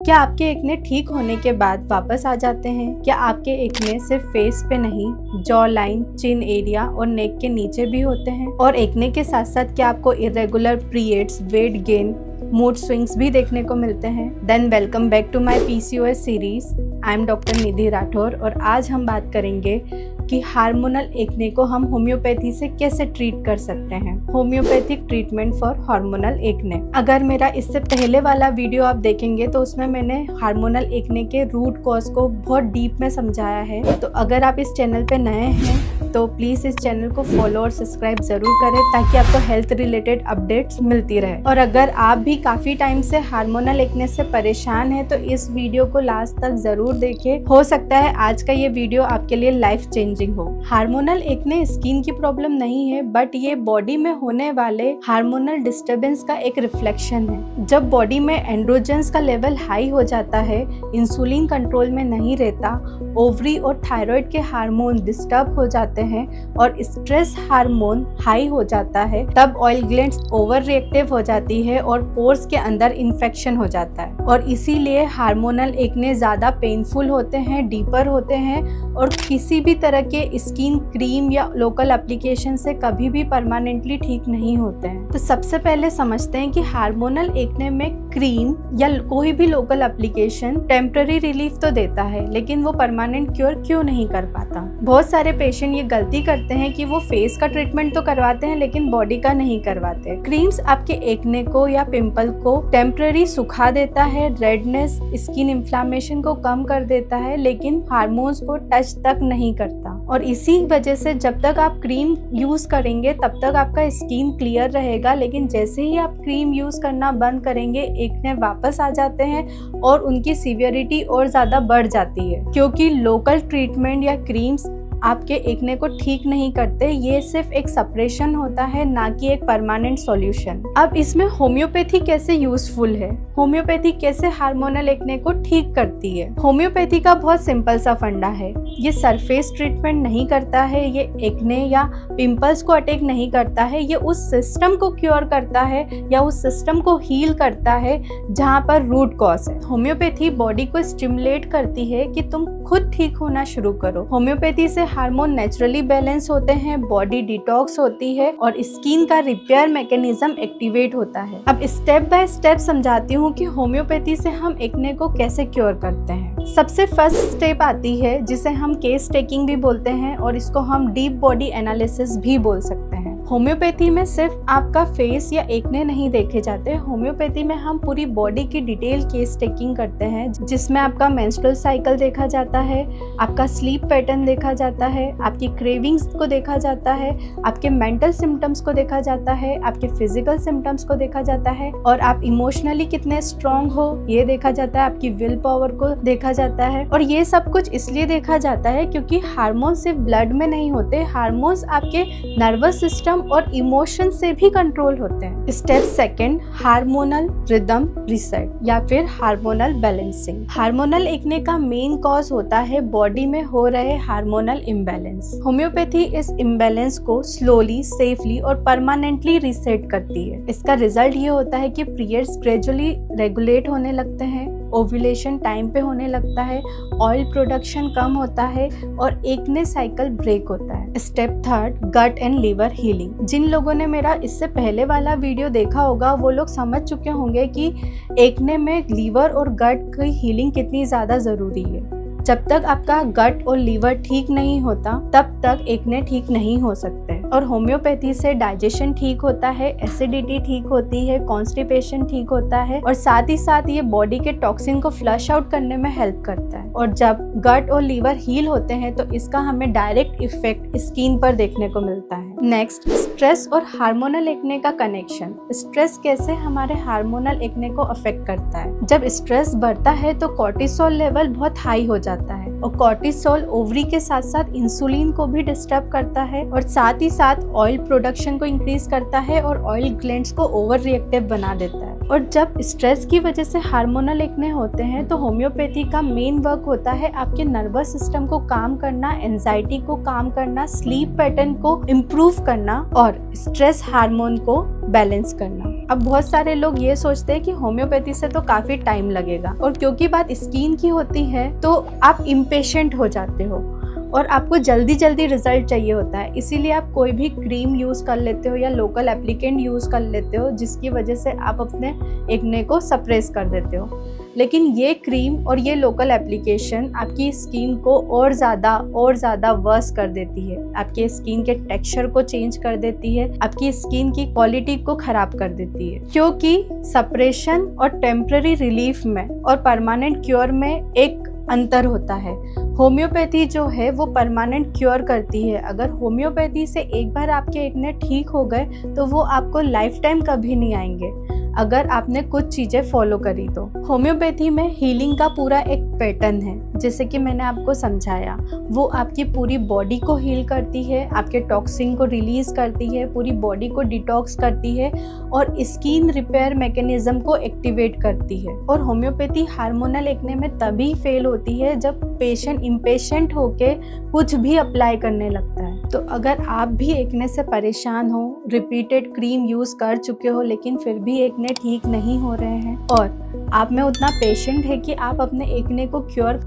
क्या आपके एक्ने ठीक होने के बाद वापस आ जाते हैं? क्या आपके एक्ने सिर्फ फेस पे नहीं, जॉ लाइन, चिन एरिया और नेक के नीचे भी होते हैं? और एक्ने के साथ साथ क्या आपको irregular periods, weight gain, mood swings भी देखने को मिलते हैं? Then welcome back to my PCOS series. I am doctor Nidhi Rathore और आज हम बात करेंगे कि हार्मोनल एक्ने को हम होम्योपैथी से कैसे ट्रीट कर सकते हैं। Homeopathic treatment for hormonal acne. अगर मेरा इससे पहले वाला वीडियो आप देखेंगे तो उसमें मैंने हार्मोनल एक्ने के रूट कॉज को बहुत डीप में समझाया है। तो अगर आप इस चैनल पे नए हैं तो प्लीज इस चैनल को फॉलो और सब्सक्राइब जरूर करें ताकि आपको हेल्थ रिलेटेड अपडेट्स मिलती रहे। और अगर आप भी काफी टाइम से हार्मोनल एक्ने से परेशान हैं तो इस वीडियो को लास्ट तक जरूर देखें। हो सकता है आज का ये वीडियो आपके लिए लाइफ चेंजिंग हो। हार्मोनल एक्ने स्किन की प्रॉब्लम नहीं है, बट ये बॉडी में होने वाले हार्मोनल डिस्टरबेंस का एक रिफ्लेक्शन है। जब बॉडी में एंड्रोजेंस का लेवल हाई हो जाता है, इंसुलिन कंट्रोल में नहीं रहता, ओवरी और थायराइड के हार्मोन डिस्टर्ब हो जाते हैं और स्ट्रेस हार्मोन हाई हो जाता है, तब ऑयल ग्लैंड्स ओवर रिएक्टिव हो जाती है और पोर्स के अंदर इन्फेक्शन हो जाता है। और इसीलिए हार्मोनल एक्ने ज्यादा पेनफुल होते हैं, डीपर होते हैं और किसी भी तरह के स्किन क्रीम या लोकल एप्लीकेशन से कभी भी परमानेंटली ठीक नहीं होते हैं। तो सबसे पहले समझते हैं कि हार्मोनल एक्ने में क्रीम या कोई भी लोकल एप्लीकेशन टेम्पररी रिलीफ तो देता है, लेकिन वो परमानेंट क्योर क्यों नहीं कर पाता। बहुत सारे पेशेंट ये गलती करते हैं कि वो फेस का ट्रीटमेंट तो करवाते हैं लेकिन बॉडी का नहीं करवाते। क्रीम्स आपके एक्ने को या पिंपल को टेम्पररी सुखा देता है, रेडनेस, स्किन इन्फ्लामेशन को कम कर देता है, लेकिन हार्मोन्स को टच तक नहीं करता। और इसी वजह से जब तक आप क्रीम यूज करेंगे तब तक आपका स्किन क्लियर रहेगा, लेकिन जैसे ही आप क्रीम यूज करना बंद करेंगे एक्ने वापस आ जाते हैं और उनकी सीवियरिटी और ज्यादा बढ़ जाती है, क्योंकि लोकल ट्रीटमेंट या क्रीम्स आपके एक्ने को ठीक नहीं करते। ये सिर्फ एक सप्रेशन होता है, ना कि एक परमानेंट सॉल्यूशन। अब इसमें होम्योपैथी कैसे यूजफुल है, होम्योपैथी कैसे हार्मोनल एक्ने को ठीक करती है। होम्योपैथी का बहुत सिंपल सा फंडा है। ये सरफेस ट्रीटमेंट नहीं करता है, ये एक्ने या पिंपल्स को अटैक नहीं करता है, ये उस सिस्टम को क्योर करता है या उस सिस्टम को हील करता है जहाँ पर रूट कॉज है। होम्योपैथी बॉडी को स्टिमुलेट करती है कि तुम खुद ठीक होना शुरू करो। होम्योपैथी से हार्मोन नेचुरली बैलेंस होते हैं, बॉडी डिटॉक्स होती है और स्किन का रिपेयर मैकेनिज्म एक्टिवेट होता है। अब स्टेप बाय स्टेप समझाती हूँ कि होम्योपैथी से हम एक्ने को कैसे क्योर करते हैं। सबसे फर्स्ट स्टेप आती है जिसे हम केस टेकिंग भी बोलते हैं और इसको हम डीप बॉडी एनालिसिस भी बोल सकते हैं। होम्योपैथी में सिर्फ आपका फेस या एक्ने नहीं देखे जाते। होम्योपैथी में हम पूरी बॉडी की डिटेल केस टेकिंग करते हैं, जिसमें आपका मेंस्ट्रुअल साइकिल देखा जाता है, आपका स्लीप पैटर्न देखा जाता है, आपकी क्रेविंग्स को देखा जाता है, आपके मेंटल सिम्टम्स को देखा जाता है, आपके फिजिकल सिम्टम्स को देखा जाता है और आप इमोशनली कितने स्ट्रांग हो ये देखा जाता है, आपकी विल पावर को देखा जाता है। और ये सब कुछ इसलिए देखा जाता है क्योंकि हार्मोन सिर्फ ब्लड में नहीं होते, हार्मोन्स आपके नर्वस सिस्टम और इमोशन से भी कंट्रोल होते हैं। Step second, hormonal rhythm reset या फिर हार्मोनल बैलेंसिंग। हार्मोनल एक्ने का मेन कॉज होता है बॉडी में हो रहे हार्मोनल इम्बैलेंस। होम्योपैथी इस इम्बैलेंस को स्लोली, सेफली और परमानेंटली रीसेट करती है। इसका रिजल्ट ये होता है कि पीरियड्स ग्रेजुअली रेगुलेट होने लगते हैं, ओव्यूलेशन टाइम पे होने लगता है, ऑयल प्रोडक्शन कम होता है और एक्ने साइकिल ब्रेक होता है। Step third, gut and liver healing. जिन लोगों ने मेरा इससे पहले वाला वीडियो देखा होगा वो लोग समझ चुके होंगे कि एक्ने में लीवर और गट की हीलिंग कितनी ज्यादा जरूरी है। जब तक आपका गट और लीवर ठीक नहीं होता तब तक एक्ने ठीक नहीं हो सकते। और होम्योपैथी से डाइजेशन ठीक होता है, एसिडिटी ठीक होती है, कॉन्स्टिपेशन ठीक होता है और साथ ही साथ ये बॉडी के टॉक्सिन को फ्लश आउट करने में हेल्प करता है। और जब गट और लीवर हील होते हैं तो इसका हमें डायरेक्ट इफेक्ट स्किन पर देखने को मिलता है। नेक्स्ट, स्ट्रेस और हार्मोनल एक्ने का कनेक्शन। स्ट्रेस कैसे हमारे हार्मोनल एक्ने को अफेक्ट करता है। जब स्ट्रेस बढ़ता है तो कॉर्टिसोल लेवल बहुत हाई हो जाता है और कॉर्टिसोल ओवरी के साथ साथ इंसुलिन को भी डिस्टर्ब करता है और साथ ही साथ ऑयल प्रोडक्शन को इंक्रीज करता है और ऑयल ग्लैंड्स को ओवर रिएक्टिव बना देता है। और जब स्ट्रेस की वजह से हार्मोनल एक्ने होते हैं तो होम्योपैथी का मेन वर्क होता है आपके नर्वस सिस्टम को काम करना, एंजाइटी को काम करना, स्लीप पैटर्न को इम्प्रूव करना और स्ट्रेस हार्मोन को बैलेंस करना। अब बहुत सारे लोग ये सोचते हैं कि होम्योपैथी से तो काफी टाइम लगेगा, और क्योंकि बात स्किन की होती है तो आप इम्पेशेंट हो जाते हो और आपको जल्दी जल्दी रिजल्ट चाहिए होता है, इसीलिए आप कोई भी क्रीम यूज़ कर लेते हो या लोकल एप्लीकेंट यूज़ कर लेते हो, जिसकी वजह से आप अपने एक्ने को सप्रेस कर देते हो। लेकिन ये क्रीम और ये लोकल एप्लीकेशन आपकी स्किन को और ज़्यादा वर्स कर देती है, आपके स्किन के टेक्सचर को चेंज कर देती है, आपकी स्किन की क्वालिटी को ख़राब कर देती है, क्योंकि सप्रेशन और टेम्पररी रिलीफ में और परमानेंट क्योर में एक अंतर होता है। होम्योपैथी जो है वो परमानेंट क्योर करती है। अगर होम्योपैथी से एक बार आपके एक्ने ठीक हो गए तो वो आपको लाइफ टाइम कभी नहीं आएंगे, अगर आपने कुछ चीज़ें फॉलो करी तो। होम्योपैथी में हीलिंग का पूरा एक पैटर्न है, जैसे कि मैंने आपको समझाया। वो आपकी पूरी बॉडी को हील करती है, आपके टॉक्सिन को रिलीज करती है, पूरी बॉडी को डिटॉक्स करती है और स्किन रिपेयर मैकेनिज्म को एक्टिवेट करती है। और होम्योपैथी हार्मोनल एक्ने में तभी फेल होती है जब पेशेंट इम्पेशेंट होके कुछ भी अप्लाई करने लगता है। तो अगर आप भी एक्ने से परेशान हो, रिपीटेड क्रीम यूज़ कर चुके हो लेकिन फिर भी एक्ने ठीक नहीं हो रहे हैं और आप में उतना पेशेंट है कि आप अपने एक्ने को क्योर